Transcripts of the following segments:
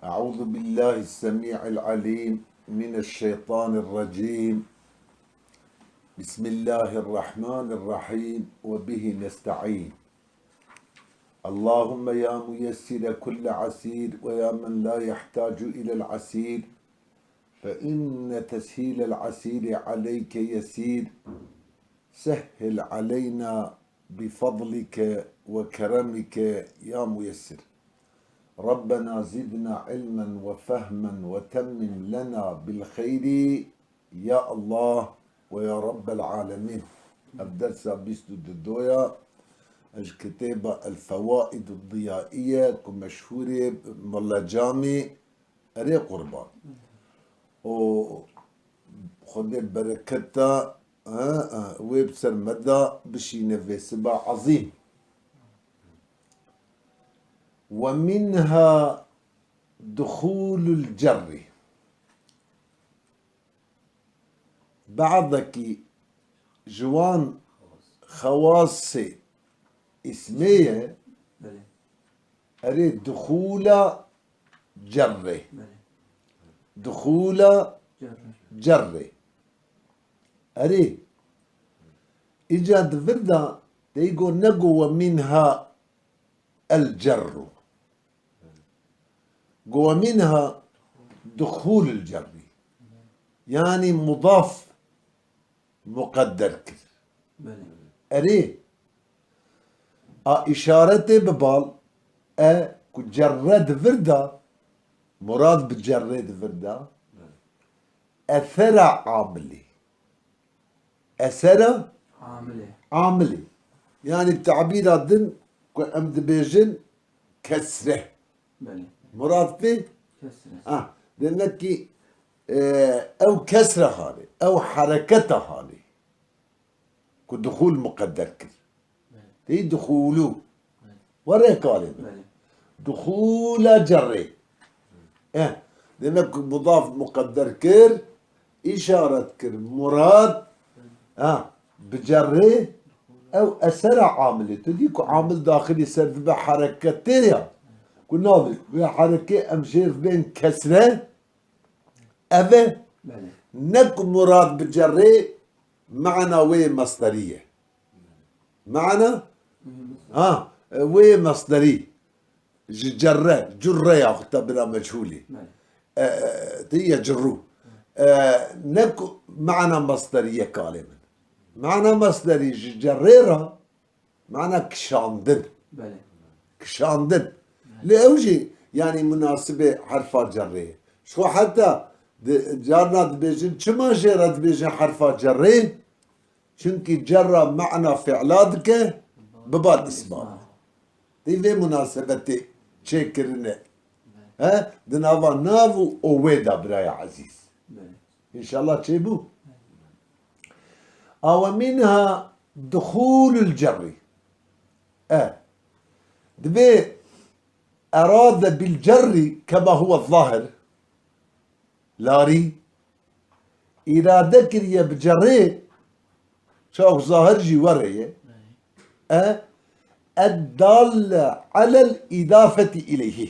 أعوذ بالله السميع العليم من الشيطان الرجيم. بسم الله الرحمن الرحيم وبه نستعين. اللهم يا ميسر كل عسير ويا من لا يحتاج إلى العسير فإن تسهيل العسير عليك يسير. سهل علينا بفضلك وكرمك يا ميسر. ربنا زدنا علما وفهما وتمم لنا بالخير يا الله ويا رب العالمين. الدرس بيستو الدويا الكتابة الفوائد الضيائية كمشهورة ملا جامي أري قربان وخد بركتا ويبسر مدى بشي نفسبا عظيم. ومنها دخول الجر. بعضك جوان خواص اسمية أريد دخول جره. دخول جره أريد إيجاد فردا تيقول نقوى منها الجر جوا منها دخول الجر يعني مضاف مقدر كده أري إشارته ببال كجرد فردا مراد بجرد فردا أثر عاملي أثر عاملي يعني بتعبير الدن أمد بيجن كسره مراد فيه لأنك أو كسره هذه أو حركته هذه كدخول مقدر كده تي دخوله ورا كلمة دخول جري لأنك مضاف مقدر كر إشارة كر مراد بجري أو أسرع عامل تديك عامل داخلي سرد بحركتها كنا بحركة أمشير بين كسرة أبا نك مراد بجري معنى وي مصدرية معنى وي مصدري جرة يا أختا بلا مجهولي هي جرو نك معنى مصدرية كالما معنى مصدري جريرة معنى كشاندن كشاندن لأوجي يعني مناسبة حرفات جرية شو حتى جارنا دبيجن كما جرى دبيجن حرفات جرين چونكي جرى معنى فعلاتك ببال اسمها دي في مناسبتي شكرنا دنافا نافو اويدا برايا عزيز ان شاء الله تشيبو. ومنها دخول الجر دبي أراد بالجر كما هو الظاهر لاري إرادة كريه بجري شو ظاهر جي وريه الدال على الإضافة إليه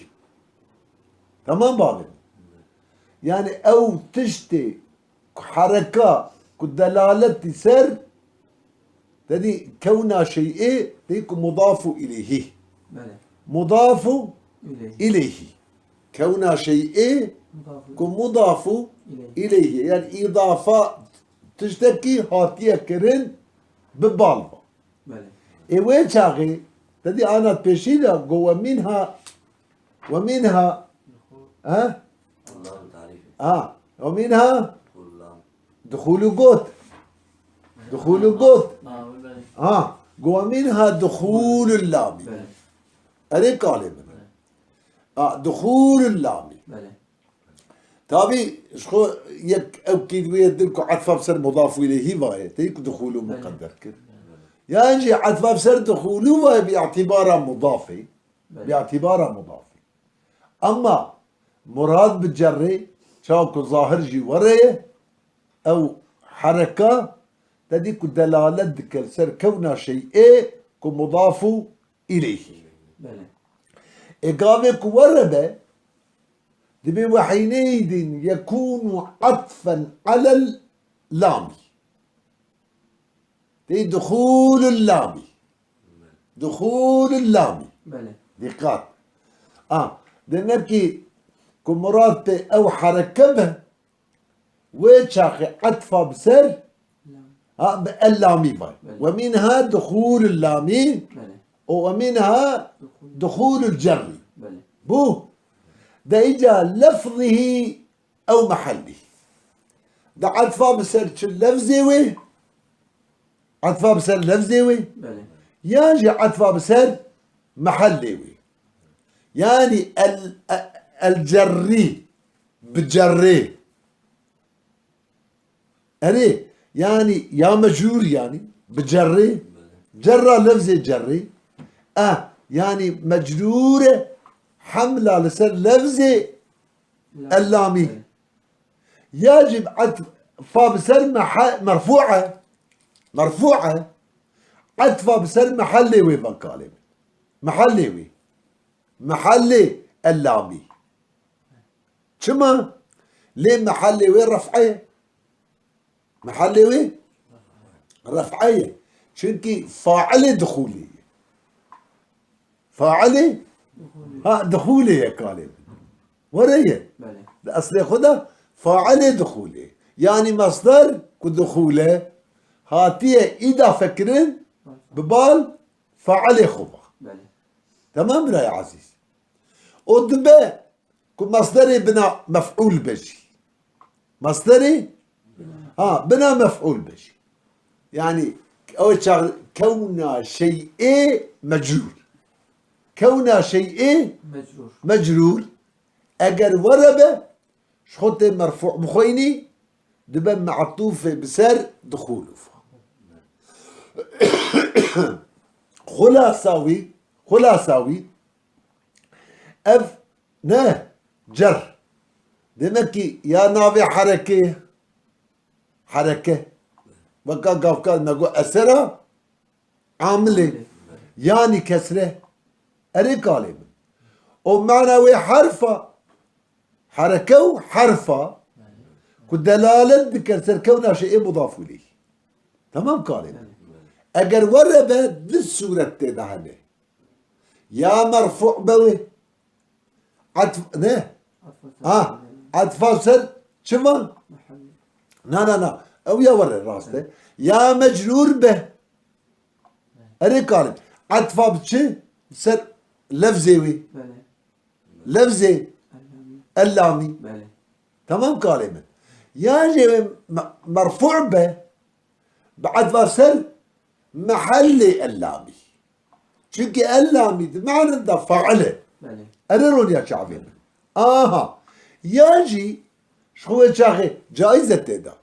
تمام بابا يعني أو تشتي حركة كدلالة سر تدي كونها شيء تيك مضاف إليه مضاف إليه كونها شيء مضاف إليه يعني إضافة تشتكي هاتية كرن ببالبا إيه شاغي تدي أنا تبشيلة جوا منها ومنها ومنها دخول قوت دخول قوت جوا منها دخول اللام أري كلمة دخول اللام تابي شخو يك أكيد ويدلكو عطفة بسر مضاف إليه واي تيك دخوله مقدر كده يعني عطفة بسر دخوله واي باعتباره مضافي باعتباره مضافي. أما مراد بالجري شاكو ظاهر جي وريه أو حركة تديك دلالة ذكر سر كونه شيء كمضاف إليه إقامك وربه دبي وحينئذ يكون عطفا على اللام، دخول اللام، دخول اللام. بله دقات نبكي كمرات او حركه به وشاخي عطفه بسر اللامي باي، ومنها دخول اللامي بله ومنها دخول الجري. بله بو ده اجا لفظه او محله، ده عطفه بسر اللفظي وي، عطفه بسر لفظي وي، بله يجي عطفه بسر محلي وي. يعني الجري بجري أري يعني يا مجرور يعني بجري، جرى لفظ جري يعني مجرورة حملة لسر لفظ اللامي، يجب عطف بسر مرفوعة، مرفوعة عطفة بسر محلي وي بنقالب، محلي وي، محلي اللامي. شما ليه محلي وين رفعية؟ محلي وين رفعية شنكي فاعلة دخولية، فاعلة دخولية كالب ورية بله أصلي خدا فاعلة دخولية يعني مصدر كدخوله هاتية إذا فكرن ببال فاعلة خبا. بله تمام يا عزيز. ودبا مصدري بنا مفعول بشي، مصدري بنا مفعول بشي يعني اول شغل كون شيء مجرور، كون شيء مجرور مجرور اگر وربه شخوت مرفوع بخويني دبا معطوف بسر دخوله خلاصاوي، خلاصاوي اف نه جر دمكي يا نافي حركه، حركه وكا قفكا نقول أسرة عاملة يعني كسره أري كالب ومعنى وي حرفة حركة وحرفة كدلالة بكسر كونها شيء مضاف إليه. تمام كالب أجر وربه دي السورة تدهنه يا مرفوع بوي عطف نه عطف سر شما محل لا او يا ور راسته يا مجرور به اري قالب عطفه بتشي سر لفظي وي بله لفظي اللامي اللامي. بله تمام كلمه يجي مرفوع به بعطفه سر محلي اللامي شكي اللامي بمعنى ده فعله بله اريرون يا شعبين يجي شو شاغي جائزة تدا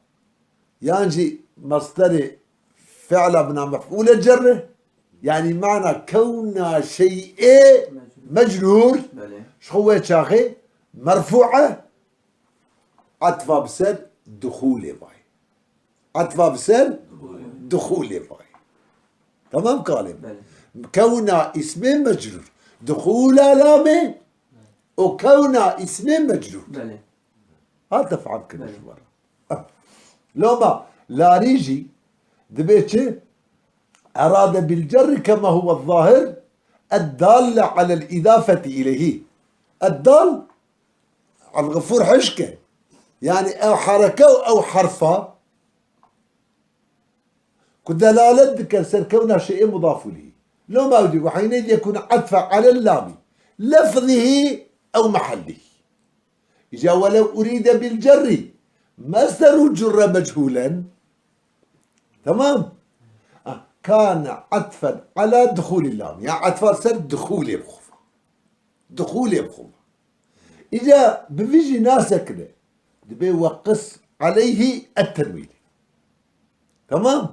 يعني مصدر فعل بنا مفعول جره يعني معنى كون شيء مجرور بله شو شاغي مرفوعة عطفة بسر دخول باي، عطفة بسر دخول باي. تمام كلام بله كون اسم مجرور دخول لامه وكون اسم مجرور بله هذا فعل كل ورا لو ما لا ريجي دبيتش أراد بالجر كما هو الظاهر الدال على الإضافة إليه، الدال على الغفور حشكة يعني أو حركة أو حرفة كدلالة بكسر كونها شيء مضاف إليه. لو ما أودي وحينئذ يكون عطفا على اللام لفظه أو محله. إذا ولو أريد بالجر مصدر جر مجهولا تمام كان عطفا على دخول اللام يعني عطفا سر دخول يبخف، دخول يبخف. إذا بفيجي ناس كده دبي وقص عليه التنوين. تمام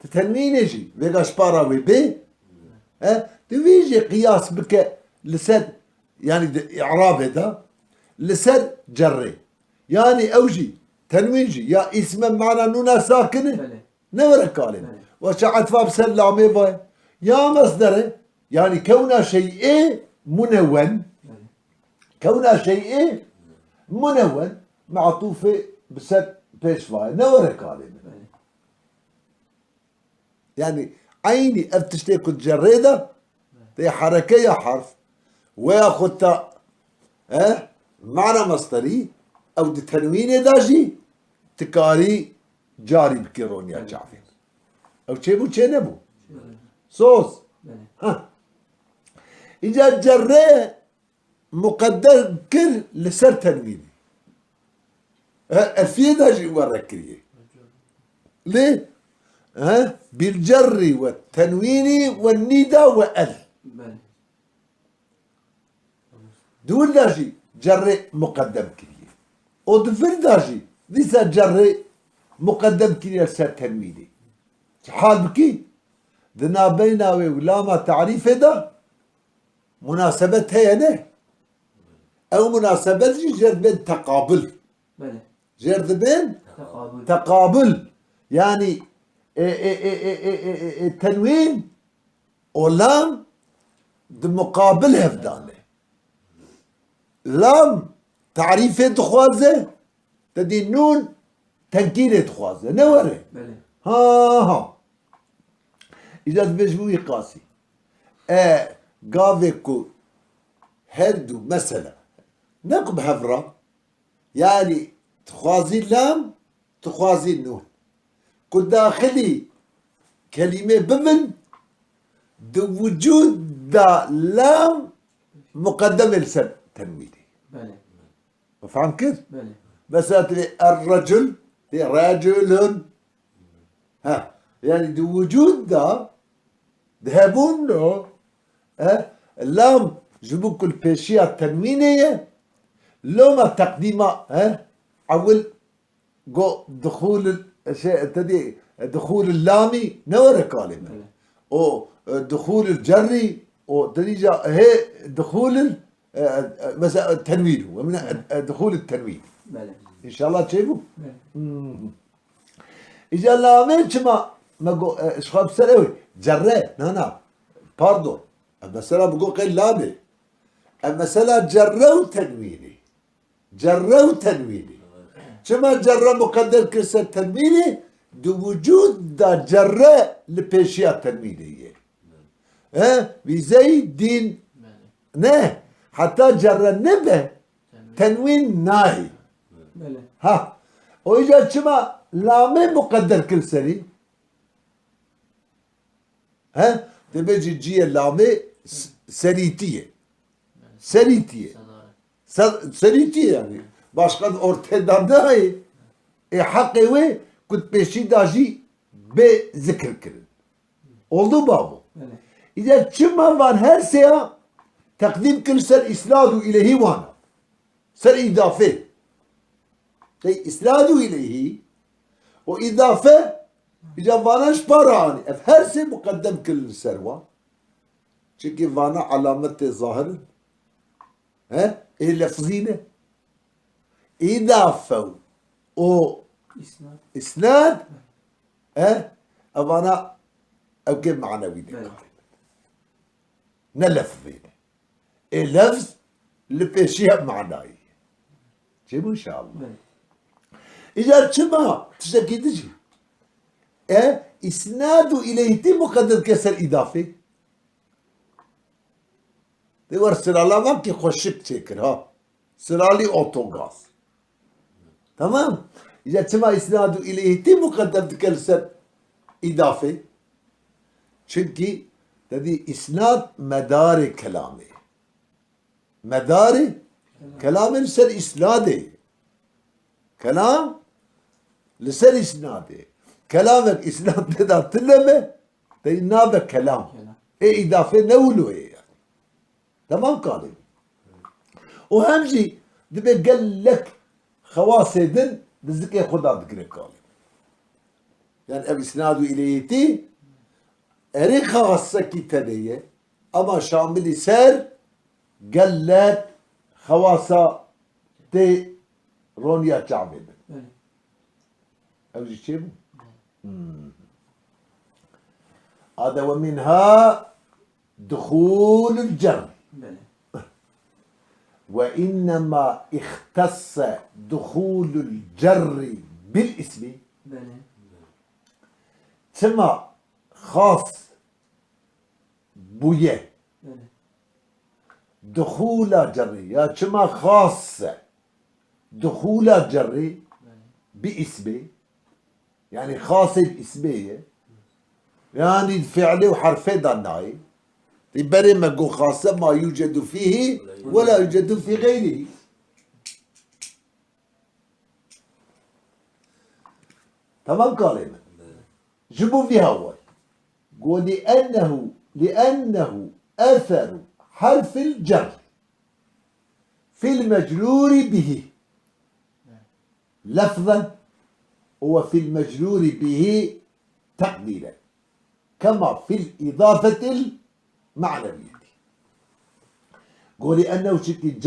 التنوين يجي بيجا شبارة وبي تبيجي قياس بك لسد يعني إعراب هذا لسد جري يعني أوجي تنويجي يا اسم معنى نونا ساكنة نورا كالم وشعت فاب سلامي باي يا مصدره يعني كونه شيء منون كونها شيء منون معطوفة بسد بيشفاي نورك عليه يعني عيني افتشتي كنت جريدة دي حركة يا حرف وياخدها معنى مصدري او دي تنوين داجي تكاري جاري بكيرون يا جعفر او تشيبو تشينبو صوص ها اجا جري مقدر كر لسر تنويني الفيه داجي وركريه ليه بالجر والتنوين والندى وال دول داجي جري مقدم كريه ودفر داجي ليس جري مقدم كريه لسر تنويني حال بكي دنا بيناوي ولا ما تعريف ده مناسبتها يعني او مناسبة جرد بين تقابل جرد بين تقابل يعني التنوين ولام مقابلها فدانه لام تعريف دخوازه تدي نون تنكيل دخوازه نوري ها إذا تبجوي قاسي قافيكو هردو مثلا نقب هفرة يعني تخوازي اللام تخوازي النون كل داخلي كلمة بمن دو وجود دا لام مقدمة لسن تنويني فهم كيف؟ بس الرجل هي رجل ها يعني دو وجود دا ذهبون له اللام جبوا كل بيشية تنوينية لو ما تقديمها أول جو دخول الشيء تدي دخول اللامي نور كلمة أو دخول الجري أو تدي هي دخول مثلا التنوين ومن دخول التنوين إن شاء الله تشوفوا إذا لامين كما ما جو شخاب سلوي جري نانا باردون المسألة بقول قيل لامي المسألة جروا تنويني جروا تنويني كما جرى مقدر كسر تنويني دو وجود دا جرى لبيشيا تنوينية بزي دين نه حتى جرى نبه تنوين ناهي ها وإجا كما لامي مقدر كسري تبيجي جي اللامي سريتية سريتية سريتية يعني başka ortadan da hakkı ve kut peşi daji be zikr kırın. Oldu mu bu? İşte çıma var her şeye takdim kılsın isladu ilahi vana. Ser idafe. İsladu ilahi o idafe İşte vana şparani. Her şey mukaddem kılın serva. Çünkü vana alameti zahir. Lafzine. إضافة أو إسناد أبانا أو كيف معنوي نلف بينه اللفظ اللي في شيء معناي شيء إن شاء الله إذا شما تشتكي تجي إسناد إليه تي مقدر كسر إضافي تقول سرالة ما كي خوشك تشكر ها سرالي أوتوغاز تمام إذا تسمى إسناد إليه تي مقدم تكلسر إضافة çünkü تدي إسناد مدار كلامي مدار كلام لسر إسناده كلام لسر إسناده كلامك إسناد تدا تلمه تدي نابه كلام إضافة نولو يعني تمام قالب وهمجي دبي قال لك خواص دن بذكر خدا ذكر قال يعني أبي إسناده إليتي أري خاصة كي تديه أما شامل سر قال لك خواصة تي رونيا تعبد أبي شيء هذا ومنها دخول الجر وإنما اختص دخول الجر بالاسم بله ثم خاص بويه بله دخول جري يا كما خاص دخول جري باسمه يعني خاص باسمه يعني الفعل وحرفه ضناي يبري ما جو خاصة ما يوجد فيه ولا يوجد في غيره تمام كلمة جيبوا فيها أول قول لأنه أثر حرف الجر في المجرور به لفظا وفي المجرور به تقديرا كما في الإضافة المعنوية قولي أنه شكل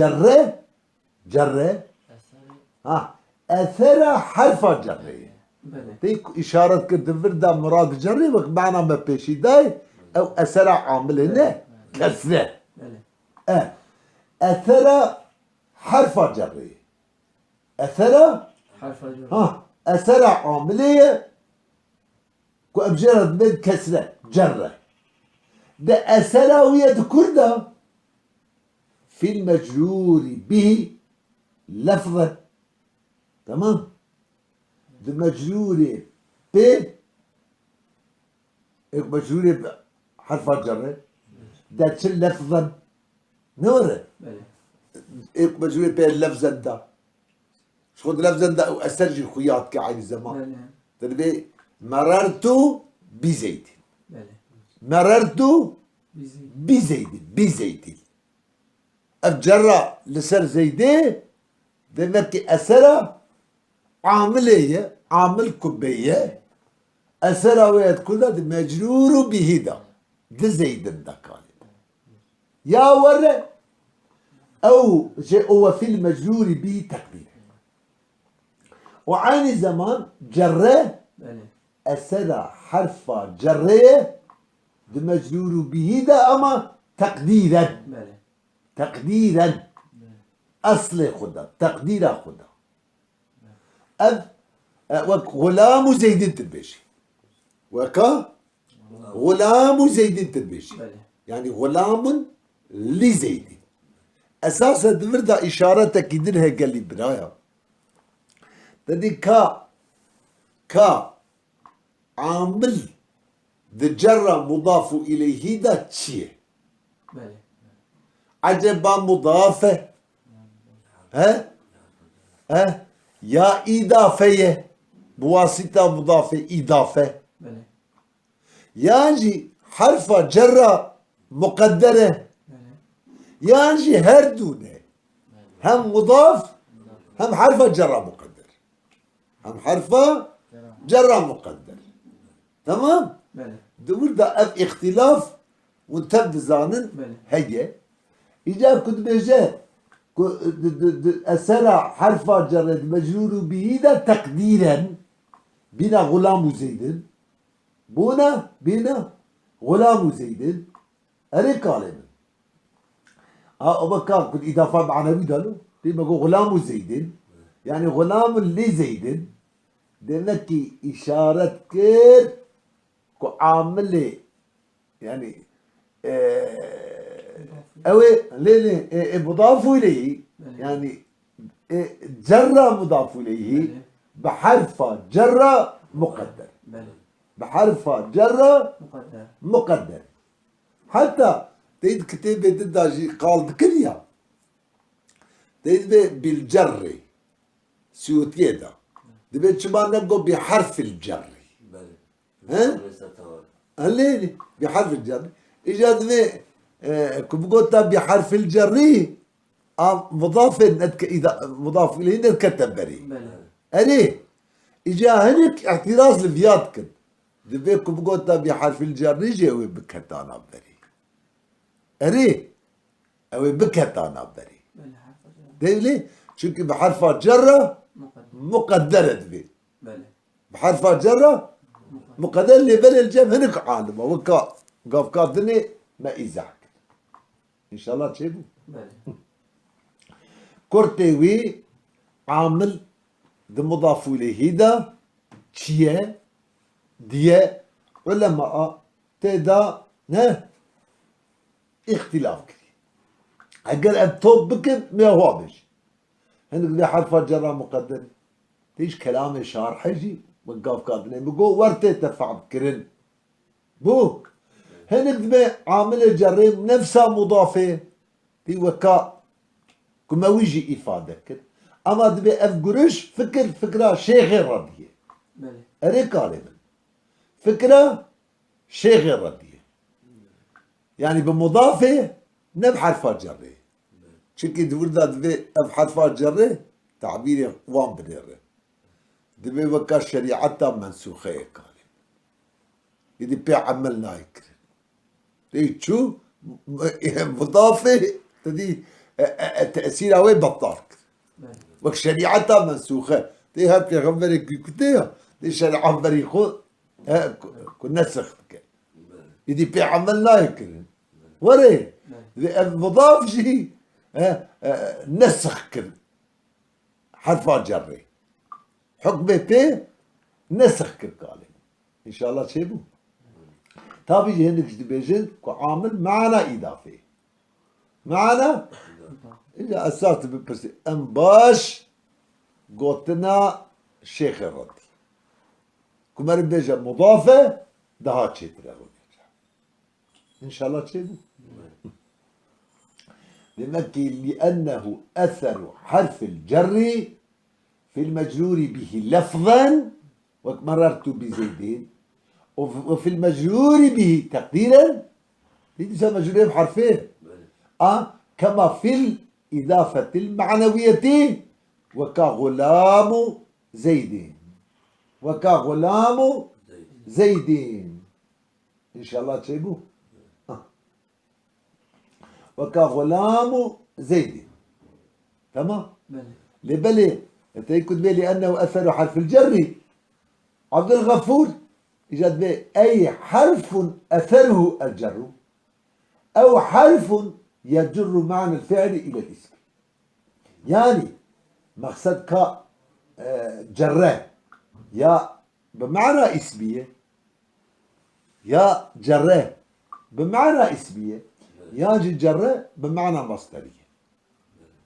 جر أثر حرف جر بله تيك إشارة كنت فردا مراد جري وك معنا ما بيشي داي أو أثر عامل هنا كسرة بله أثر حرف جري أثر حرف الجر أثر عاملية كو أبجرد من كسرة جرة ده أثر ويذكر ده في المجرور به لفظا تمام ده مجرور ب مجرور بحرف الجر ده تشل لفظا نور بله مجرور ب لفظا ده شو لفظا ده او استرجي خياط كعين الزمان بله تلبي مررت بزيد بله مررت بزيد بزيد الجرة لسر زيدي دمك أسرة عاملية عامل كبية أسرة ويد كلها مجرور به ده ده زيد ده كان يا ورا أو شيء هو في المجرور به تقدير وعين زمان جرة بله أسرة حرف جرة ده مجرور به ده أما تقديرا بله تقديرا أصل خدا تقدير خدا وك غلام زيد تبشي وكا غلام زيد تبشي بله يعني غلام لزيد أساسا تفرد إشارة تكيدرها قال لي برايا تدي كا عامل ذي جرة مضاف إليه ده تشيه بله عجبا مضافة ها يا إضافية بواسطة مضافة إضافة بله يانجي حرف جرة مقدرة بله يانجي هردونة هم مضاف هم حرف جرة مقدر هم حرف جرة مقدر تمام بله دور ده اختلاف وانتبه زانن بله هي إجا كنت بيجي أسرع حرف جر مجرور به ده تقديرا بنا غلام زيد بنا غلام زيد أري كلمة أبكر كنت إضافة معنوية ده لما يقول غلام زيد يعني غلام لزيد دمك إشارة كير كعامل يعني أوي ليه مضاف إليه يعني جرة مضاف إليه بحرف جرة مقدر بله بحرف جرة مقدر مقدر حتى تيد كتابة تداجي قال ذكريا تيد بالجر سيوتية ده دبيت شما نبقى بحرف الجر ها؟ هليني بحرف الجر إجاد مي كبقوتا بحرف الجر مضاف إذا مضاف إليه نتكتب بري بله أليه إجا هنك اعتراض لفياتكن دبيت كبقوتا بحرف الجر جاوي بكتانا بري أري أو بكتانا بري بله حرف الجر ديلي شوكي بحرف جرة مقدر مقدرة دبي بله بحرف جرة مقدر اللي بين الجم هنك عالمة وكا قاف كاظني ما إزعك إن شاء الله تشيبوا بله كورتيوي عامل ده مضاف إليه دا تشيه ديه علماء تدا نه اختلاف كري اگر التوب بكم ما هو بش هندك ده حرف الجر مقدر تيش كلام شارحجي وقاف كابني بقول ورتي ترفع بكرن بو هندك ده عامل الجر نفسها مضافه تي وكا كما ويجي افاده كده اما دبي افقرش فكره شيء غير رديه بله اريك غالبا فكره شيء غير رديه يعني بمضافه نبحث جره شكي تقول ذا دبي ابحث جره تعبير وان بدره دبي وكا شريعتها منسوخه قال يدي بي عملنا هيك تي شو مضافه تدي تاثيرها وين بطارك بله وك شريعتها منسوخه تي هات پیغمبر كتير دي شريعه بريخو كنا سخت يدي بي عملنا هيك وري المضاف شيء نسخ كل حرف جري حكم بي نسخ كل كلمة ان شاء الله تشيبو طب يجي هندك بيجن كعامل معنا اضافي معنا اذا اساس بس انباش قوتنا شيخ الردي كمر بيجا مضافه ده تشيتر ان شاء الله تشيبو لمكي لأنه أثر حرف الجر في المجرور به لفظا ومررت بزيدين وفي المجرور به تقديرا ليس مجرور بحرفين كما في الإضافة المعنوية وكغلام زيد وكغلام زيد إن شاء الله تشيبوه وكغلام زيد تمام بله لبلي تيكد بي لأنه أثر حرف الجر عبد الغفور إجاد بي أي حرف أثره الجر أو حرف يجر معنى الفعل إلى الاسم يعني مقصد ك جره يا بمعنى اسمية يا جره بمعنى اسمية ياجي جره بمعنى مصدرية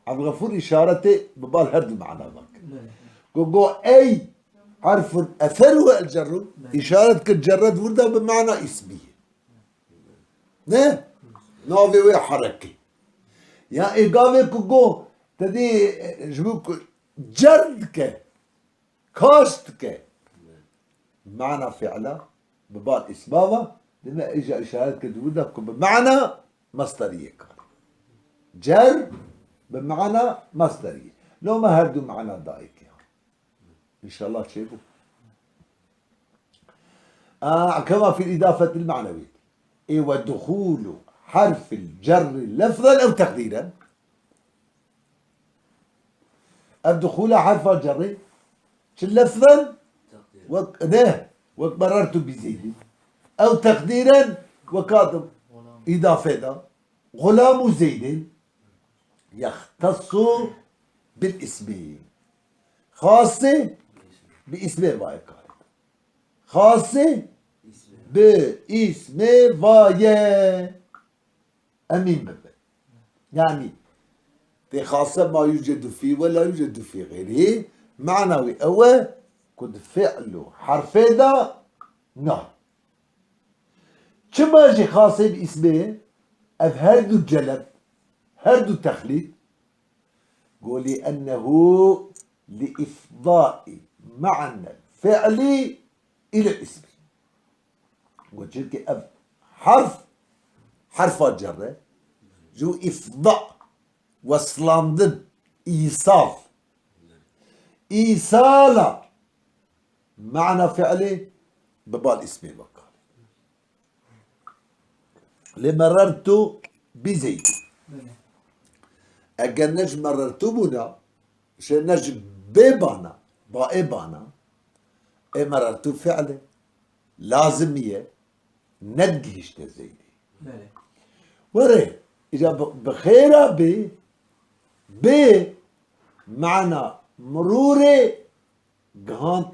عبد الغفور إشارته ببال هرد معنى ذاك بله قو أي حرف أثره الجر إشارة كالجرد ورده بمعنى اسمية نه نوفي وي حركة يا إيقافي كو تدي جبوك جردك كاستك معنى فعلا ببال اسبابه لما اجى اشارات كدوده بمعنى مصدريه جر بمعنى مصدريه لو ما هردوا معنى ضايق ان شاء الله تشوفوا كما في الاضافه المعنويه ودخول حرف الجر لفظا او تقديرا الدخول حرف الجر لفظا وقررت بزيد أو تقديرا وكاتب إضافة غلام زيد يختص بالاسم خاصة باسم بايك خاصة باسم باية أمين بابا يعني في خاصة ما يوجد فيه ولا يوجد في غيره معنوي أو كد فعله حرف دا نعم كما جي خاصة باسمه أف هردو الجلب هردو التخليد قولي أنه لإفضاء معنى الفعل إلى الاسم وجدك أف حرف الجر جو إفضاء وصلان ضد إيصال معنى فعله ببال اسمه بقى لمررت بزيد بله أجنج مررت بنا شنج ببانا بائبانا مررت فعله لازمية ندهش تزيدي بله وري إذا بخيرة ب معنى مروري قهانت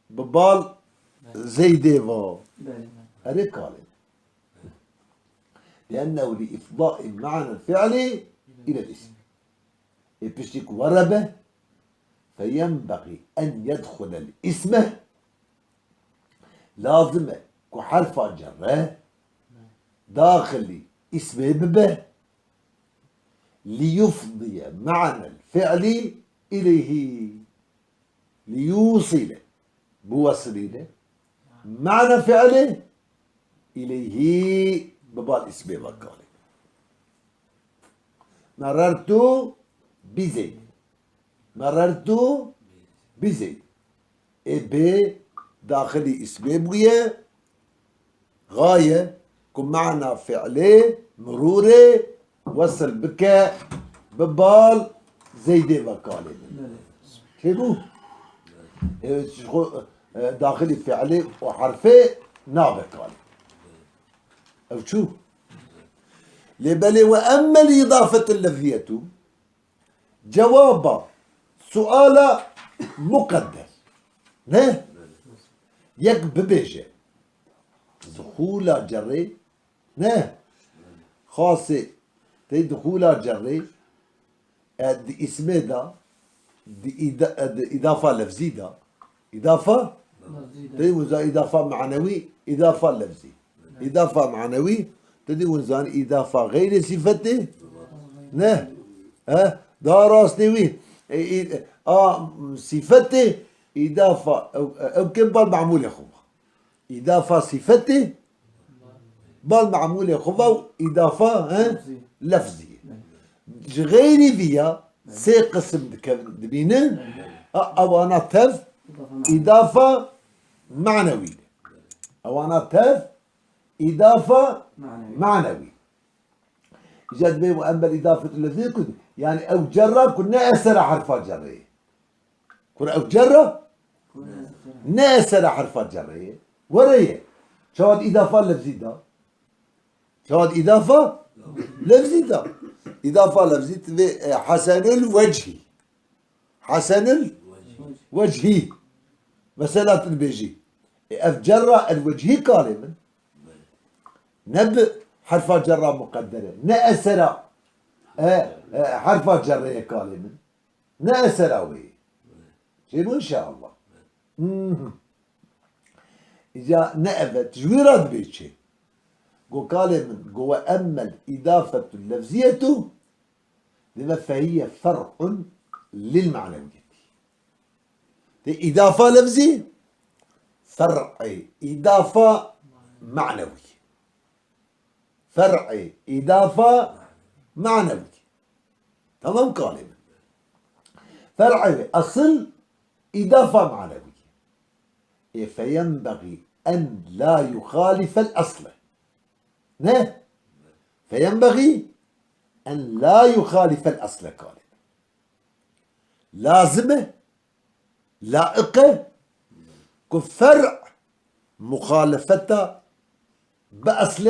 ببال زيدي فا بله أريك عليه لأنه لإفضاء المعنى الفعلي إلى الاسم بشتك وربه فينبغي أن يدخل الاسم لازم كحرف جره داخل اسم به ليفضي معنى الفعل إليه ليوصل بوصله معنى فعله إليه ببال اسم وكاله مررت بزيد مررت بزيد ب داخلي اسم بويه غاية كن معنى فعله مروري وصل بك ببال زيد وكاله بله شنو داخلي فعلي وحرفي نابك عليه او شو لبلي واما الاضافه اللفظيه جواب سؤال مقدر نه يك ببيجه دخول جري نه خاصه تي دخول جري دي اسمه دا دي اضافه لفظيه دا اضافه تدي وزان إضافة معنوي إضافة لفظي إضافة معنوي تدي وزان إضافة غير صفته نه ها دارس نوي صفته إضافة أو كم بالمعمول يا خوبا إضافة صفته بالمعمول يا خوبا إضافة لفظية غير فيها سي قسم دبينن أو أنا تف إضافة معنوية أو أنا تف إضافة معنوية جد بي وأما الإضافة الذي كنت يعني أو جرب كنا أسر حرفات جرية كنا أو جرب نأسر حرفات جرية ورية شواد إضافة لفظية شواد إضافة لفظية إضافة لفظية حسن الوجه حسن الوجهي مسألة البيجي أفجر الوجهي كالما نب حرفات جرة مقدرة نأسر حرفات جرية كالما نأسر وي شيء إن شاء الله إذا نأبت تجويرات بيتشي قو كالما قو أما الإضافة اللفظية لما فهي فرع للمعنوية إضافة لفظي فرعي إضافة معنوي فرعي إضافة معنوي تمام كلمة فرعي أصل إضافة معنوية فينبغي أن لا يخالف الأصل نه فينبغي أن لا يخالف الأصل كلمة لازمة لائقة كفرع مخالفتها بأصل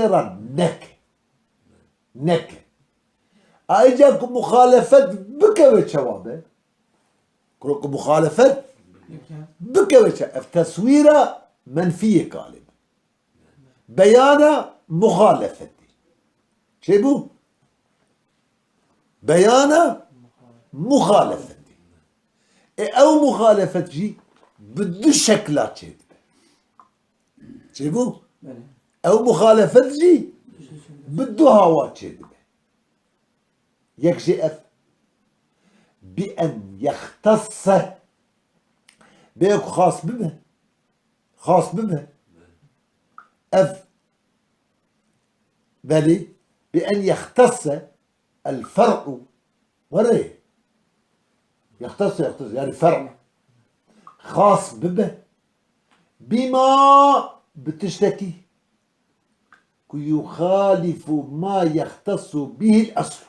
نك أيجاك مخالفة بكوي شوابه كروك مخالفة بكوي تصويرة منفية كالب بيانة مخالفة شيبو بيانة مخالفة أو مخالفة جي بدو شكلات شيبو أو مخالفة جي بدو هوات يكشي أف بأن يختص بيك خاص بمه أف بلي بأن يختص الفرع وريه يختص يعني فرع خاص به بما بتشتكي يخالف ما يختص به الأصل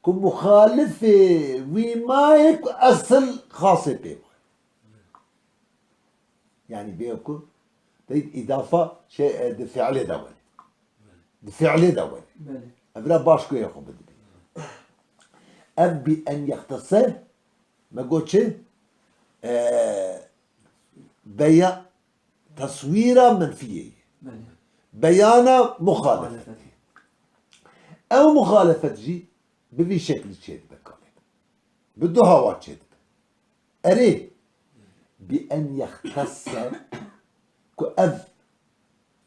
كمخالف وما يك أصل خاص به يعني بيكون تريد إضافة شيء دفعل دولي دفعل دولي أبدا باشكو يا خو بدي أب بأن يختص ما قلتش بيان تصويرة منفية بله بيان مخالفة مخالفة أو مخالفة جي بفي شكل كذبة كامل بده هوا كذب أري بأن يختص كأب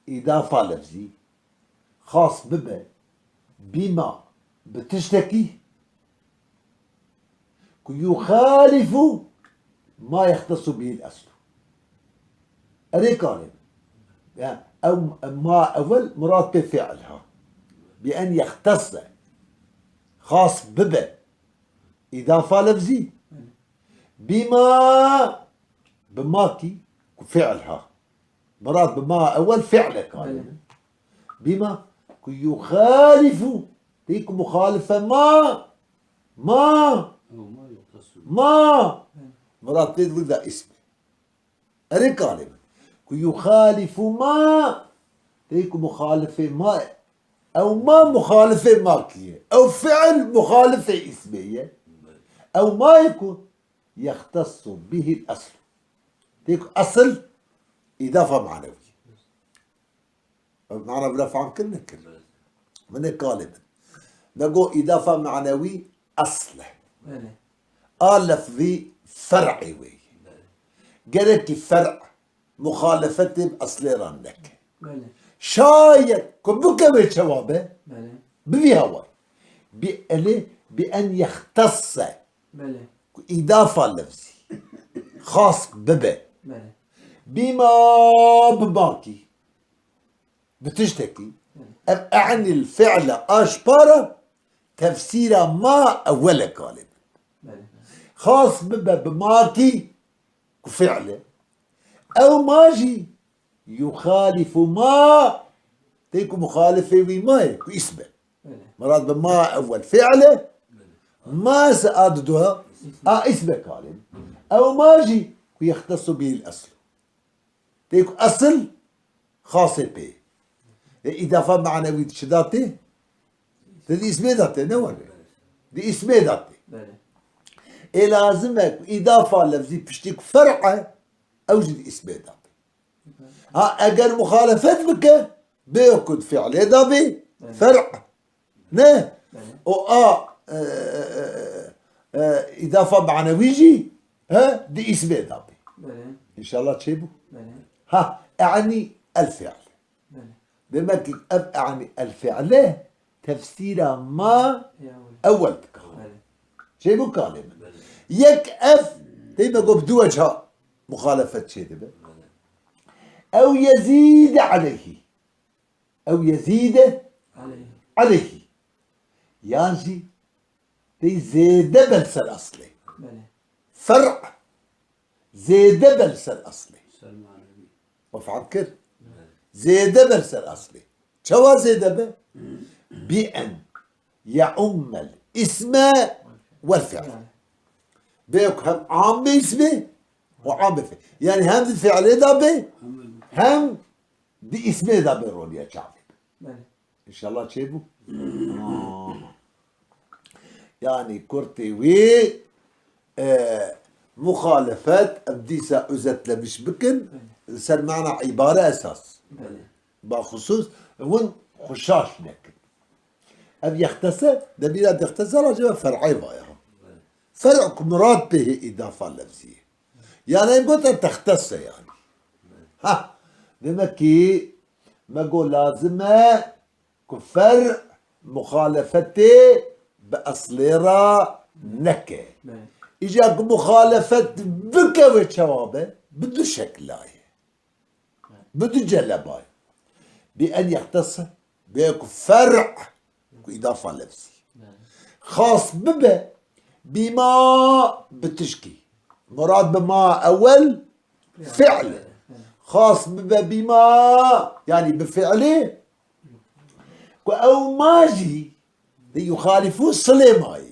إضافة لفظي خاص بما بتشتكي يخالف ما يختص به الأصل أري كامل يعني أو ما أول مراد بفعلها بأن يختص خاص إضافة لفظي بماكي فعلها مراد بما أول فعل كامل بما يخالف تيك مخالفة ما مراد تدل ذا اسمه أري كلمة يخالف ما تيك مخالفة ما أو ما مخالفة ماكية أو فعل مخالفة اسمية أو ما يكون يختص به الأصل تيك أصل إضافة معنوية معنا بلا فهم كلنا من الكلمة نقول إضافة معنوي أصله بله لفظي فرعي وي قالك فرع مخالفته بأصل رنك بله شايد كبك بجوابه بله بفي هواي بأن يختص بله إضافة لفظي خاص بله بما بباكي بتشتكي أعني الفعل أشبر تفسير ما أول كلمة بله خاص بماكي كفعله أو ماجي يخالف ما تيكو مخالفة وما يكو اسمه بله مراد بما أول فعله ما سأددها اسمه كلمة أو ماجي يختص به الأصل تيكو أصل خاص به إضافة معنوية شداتي دي اسمه ذاته نوري دي اسمه ذاته بله لازمك إضافة لفظي بشتك فرعه أوجد اسمه ذاته أجر مخالفت بك بيكون فعل ذابي فرع نه و إضافة معنوية دي اسمه ذابي بله إن شاء الله تشيبه بله أعني الفعل بله بمكي أعني الفعل تفسير ما يا أول أول بله شيبه كلمة يكأف دايما قو بدو وجه مخالفة شيء أو يزيد عليه أو يزيد عليه عليه يعني دي زيد بلس الأصلي بله فرع زيد بلس الأصلي وفكر زيد بلس الأصلي شو زيد بأن يعم الاسم والفعل بيك هم عام باسمه وعام بفعل يعني هم الفعل ده به هم باسمه ده بيرون يا شعبي بله ان شاء الله تشيبوا يعني كرتي وي مخالفات ابديسة ازت لمش بكن سر معنا عبارة اساس بله بخصوص وين خشاش نكن اب يختصر دبيلا يختصر جوا فرعي ضايع فرع مراد به إضافة لفظية يعني قلت أن تختص يعني بمكي ما قول لازمة كفرع مخالفته بأصليرا نكة بله إجاك مخالفة بك وشوابه بده شكلاي بده جلباي بأن يختص بيك فرع إضافة لفظية خاص بما بتشكي مراد بما أول فعل خاص بما يعني بفعله أو ماجي يخالف صليماي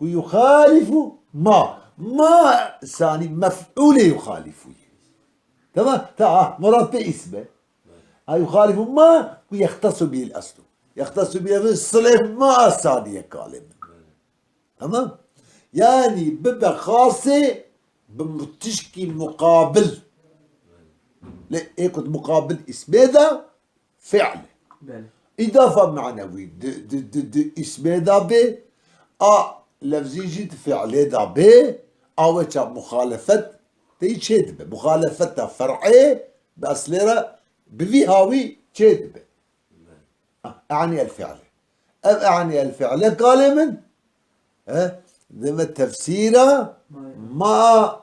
يخالف ما ثاني مفعول يخالف تمام مراد باسمه يخالف ما ويختص به الأصل يختص به الصليم ما ثانية كلمة تمام. يعني ببقى خاصة بتشكي مقابل. لا هيك مقابل اسم هذا فعل بله إضافة معنوي د اسم هذا ب لفظي جيت فعل هذا ب أو مخالفة تيشد مخالفة فرعي بأصلها بفي هاوي تشد أعني الفعل أعني الفعل قال من ذم التفسير ما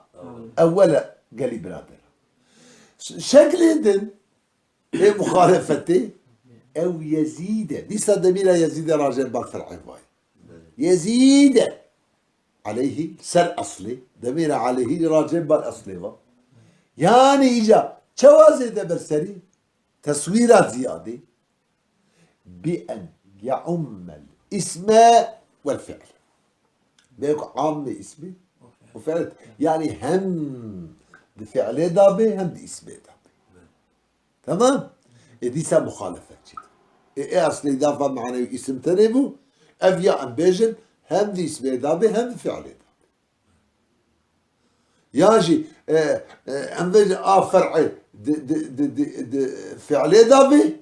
أولا قال برادر شكل هدن هي مخالفته أو يزيد دي صدمينا يزيد راجل بكثر عفاي يزيد عليه سر أصلي دمير عليه راجل بالأصلي يعني إجا شوازي برسري تصويرات زيادة بأن يعم الاسم والفعل بيكو عام اسمي وفعل يعني هم بفعل دابي هم باسم دابي تمام دي سا مخالفة كده ايه اصل اضافة معنى اسم تنبو افيا ام بيجن هم دي اسم دابي هم فعل دابي ياجي ام بيجن فرعي دي فعل دابي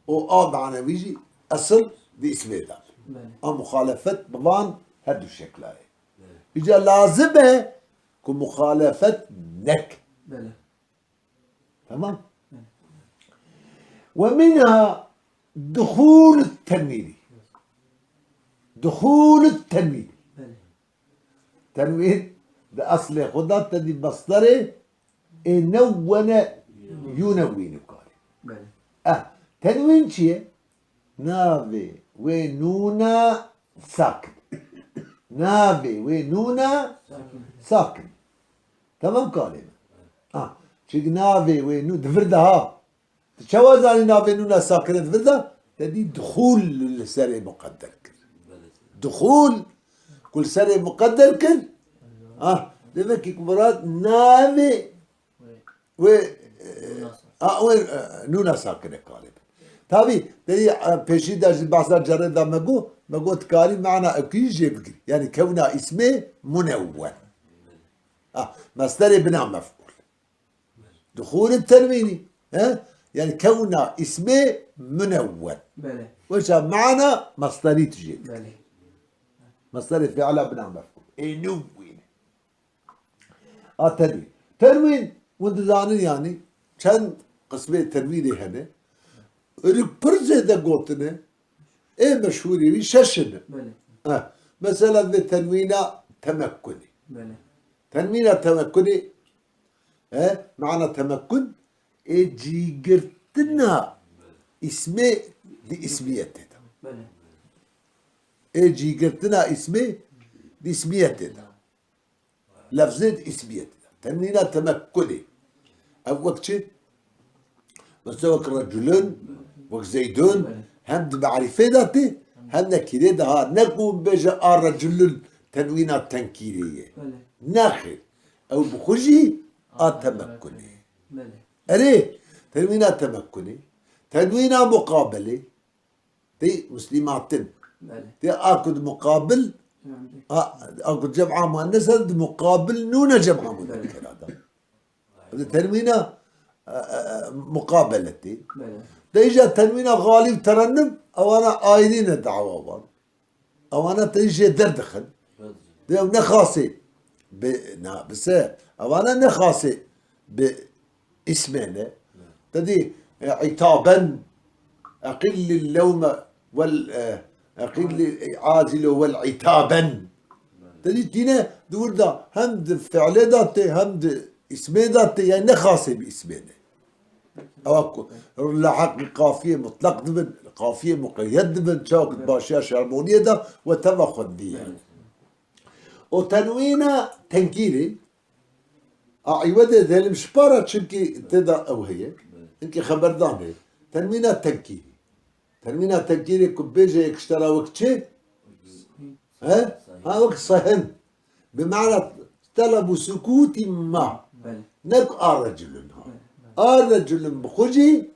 و معنى بيجي اصل دي اسم دابي بله مخالفة ببان هدو الشكل هاي إجا لازمة كون مخالفة نك بله تمام ومنها دخول التنوين دخول التنوين بله تنوين ده أصل خدا تدي مصدره نون ينون قال بله تنوين شيء نافي ونونا ساكن نافي ونونا ساكن ساكن تمام كلمة شيك نافي ونو دفردها تشوز نافي نونا ساكن دفردها تدي دخول للسري مقدر كل دخول كل سري مقدر كل لما كي كبرات نافي و وين نونا ساكن كلمة تابي تدي بيشي داش بعض جرد مقو تكالي معنى اكيد جيبك يعني كونها اسمه منون مصدر بناء مفعول دخول التنويني يعني كونها اسمه منون بله وش معنى مصدري تجي بله مصدر فعل بناء مفعول نون تنوين تنوين وانت زانين يعني كان قسمه تنويني هنا ريبرزه دا قوتنا مشهوري ششن بله مثلا التنوين تمكني بله تنوين تمكني معنى تمكن جيجرتنا اسمه لاسميته بله جيجرتنا اسمه لاسميته لفظة اسميته تنوين تمكني او وقت مثلا وقت رجلون وقت زيدون هم معرفة ذاتي هم نكيري ده نقوم بجا الرجل تنوين التنكيرية بله ناخر او بخجي التمكني بله أري تنوين التمكني تنوين مقابلة تي مسلمات بله تي اكد مقابل اكد جمعة مؤنثة مقابل نون جمعة مذكر هذا تنوين مقابلتي بله تيجي تنوين غالب ترنم او انا ايدين الدعوة او انا تيجي دردخن ده نخاصي بس او انا نخاصي باسمنا تدي عتابا اقل اللوم اقل عاجل والعتابا تدي تينا دور ده هم فعل داتي هم اسم داتي يعني نخاصي باسمنا أو لحق قافية مطلق دبن قافية مقيد دبن شوك باشية شرمونية ده وتمخذ دي يعني وتنوين تنكيري عيودة ذا المشبارة شنكي تدا أو هي إنكي خبر داني تنوين تنكيري تنوين تنكيري كبيجة يكشترى وقت وقت صهن بمعنى طلب سكوت ما بله نك رجل رجل بخجي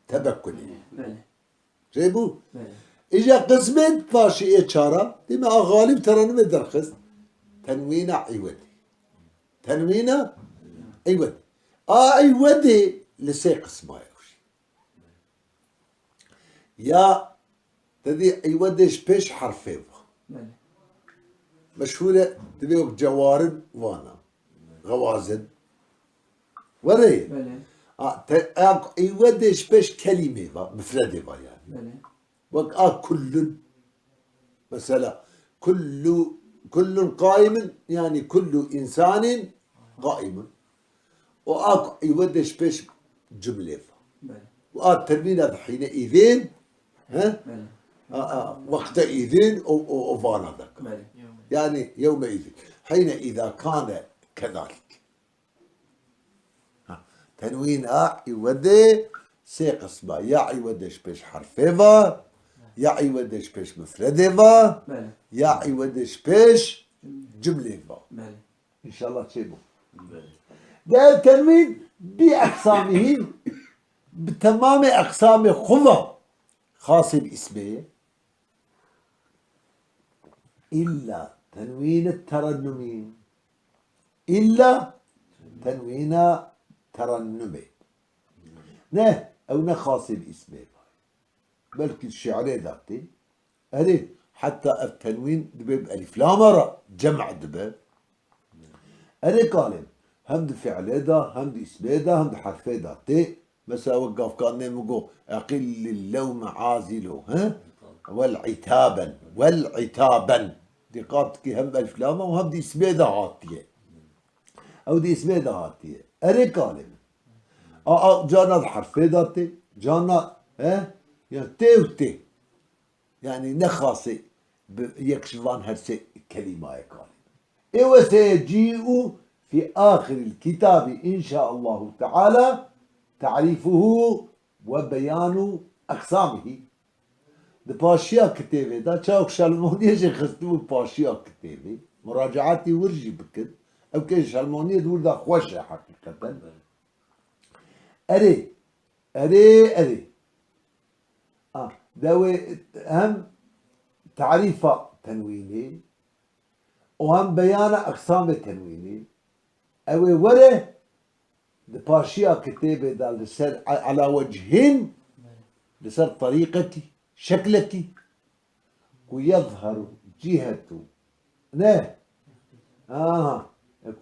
تبكني بله جايبو بله إجا قسمين باشي إشارة ديما غالب ترنم درخص تنوين عوضي تنوين عوضي عوضي لسي قسمه يوشي يا تدي عوضيش بيش حرفين بله مشهورة تبيوك جوارد وانا غوازن وري بله عوضيش بيش كلمة مفردة يعني بله وك كل مثلا كل قائم يعني كل إنسان قائم وأك يودش بيش جملة بله ترمينا حينئذ ها بله وقتئذ أو فانا ذاك بله يعني يومئذ حين إذا كان كذلك تنوين يودي سي قسمة يا يودش بيش حرفيفا يا يودش بيش مفردفا بله يا يودش بيش جملة بله إن شاء الله تشيبه ده التنوين بأقسامه بتمام أقسام خضع خاص باسمه إلا تنوين الترنم إلا تنوين ترنم نه أو نه خاص باسمه بلكي الشعرية ذاتي أري حتى التنوين دبب ألف لام را جمع دبب أري قالب هم دي فعل دا هم دي اسم دا هم دي حرف دا تي مثلا وقف كان نمقو أقل اللوم عازله ها والعتابا دي قابتك هم ألف لام وهم دي اسم دا هاتيه أو دي اسم دا هاتيه أري قالب جانا الحرف دا تي جانا ها يعني تي وتي يعني نخاصي يكشفان هرسي كلمة قال وسيجيء في آخر الكتاب إن شاء الله تعالى تعريفه وبيان أقسامه ده باشيا كتابه ده شاوك شالمونية جي خستو باشيا كتابه مراجعاتي ورجي بكد أو كي شالمونية دور ده خوشة حقيقة أري داوي هم تعريف تنويني وهم بيان أقسام التنويني أو وره باشيا كتابة دا لسر على وجهين لسر طريقتي شكلتي ويظهر جهة نه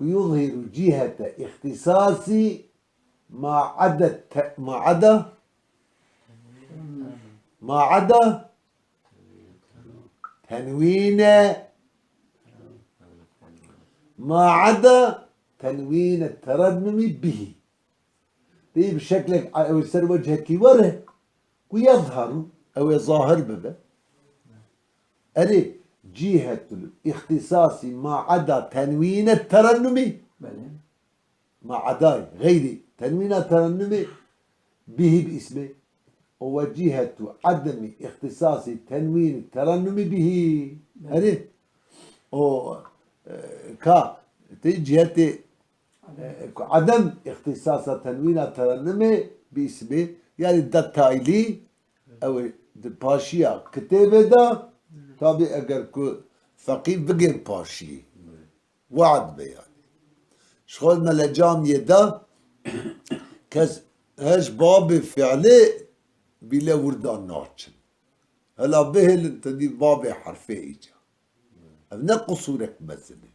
ويظهر جهة اختصاصي ما عدا تنوين ما عدا تنوين الترنم به دي بشكلك أو يصير وجهك وره ويظهر أو يظاهر به أري جهة الاختصاص ما عدا تنوين الترنم بله ما عدا غير تنوين الترنم به باسمه وجهة عدم اختصاص تنوين الترنم به أري أو كا جهة عدم اختصاص تنوين الترنم باسمه يعني الدتايلي أو باشيا كتابة دا تابع أجر كو فقيه بغير باشي وعد بيان شغل ما لجام يدا كز هاش باب فعلي بلا وردان ناتشن هلا بهل تدي باب حرفي ايجا ابنا قصورك مزمي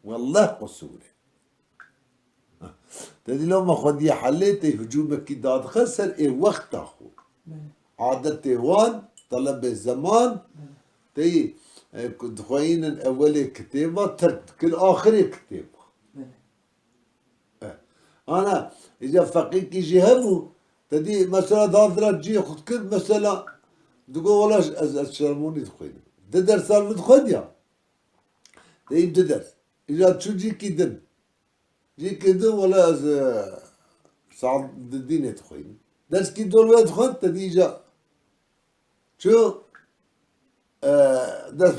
والله قصورك تدي لو ما خدي حليت هجومك داد خسر ايه وقت اخو عادة وان طلب الزمان تي كنت خوين اولي كتابة ترك كل اخري كتابة انا اذا فقيك يجي همو تدي مثلا ضاضرة تجي خد كل مثلا تقول والله الشرموني تخوين تدرس صار تخوين يا تي تدرس اذا تشو جي كيدن جي كيدن ولا صعب الدين تخوين درس كي دول وين تخوين تدي جا شو درس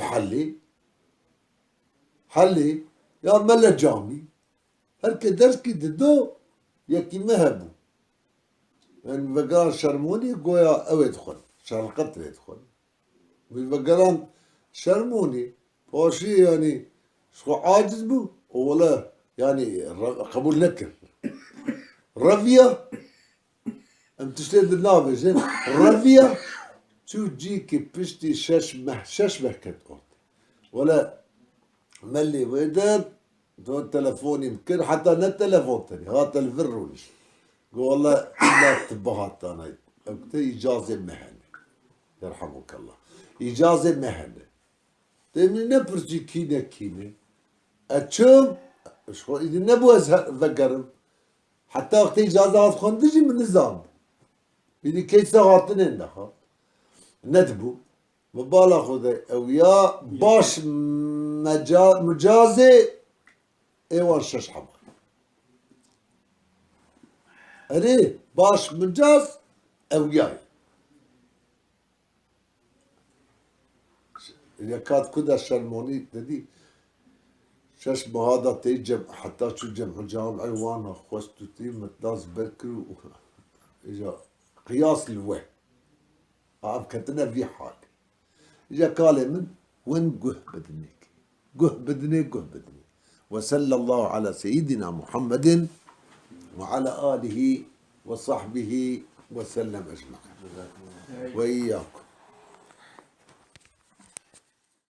حلي يا ملا جامي هرك درس كي ددو يكي مهبو يعني بقى شرموني قويا او يدخل شرقت يدخل بالبقران شرموني هو شيء يعني شو عاجز بو ولا يعني قبول نكر رفيا ام تشتد النافذ رفيا شو تجيكي بشتي ششمه كتقول ولا ملي وداد دون تلفوني يمكن حتى نه تلفون تاني هات الفروني قول والله لا تبهات انا قلت اجازه مهنه يرحمك الله اجازه مهنه تمني نبرجي كينه اتشم شو اذا نبو ذكرم حتى وقت اجازات خندجي من النظام بدي كيس هاتن النخا ندبو مبالغ خذ او يا باش مجازي ايوان شش حمر أري باش مجاز او ياي إذا كانت كده شرموني تدي شش هذا تيجم حتى شو جمع جامعي وانا خوستو تيم متداز بركرو اجا قياس الوه عم كتنا في حال اجا قال من وين قه بدنك قه بدني وصلى الله على سيدنا محمد وعلى آله وصحبه وسلم أجمعين وإياكم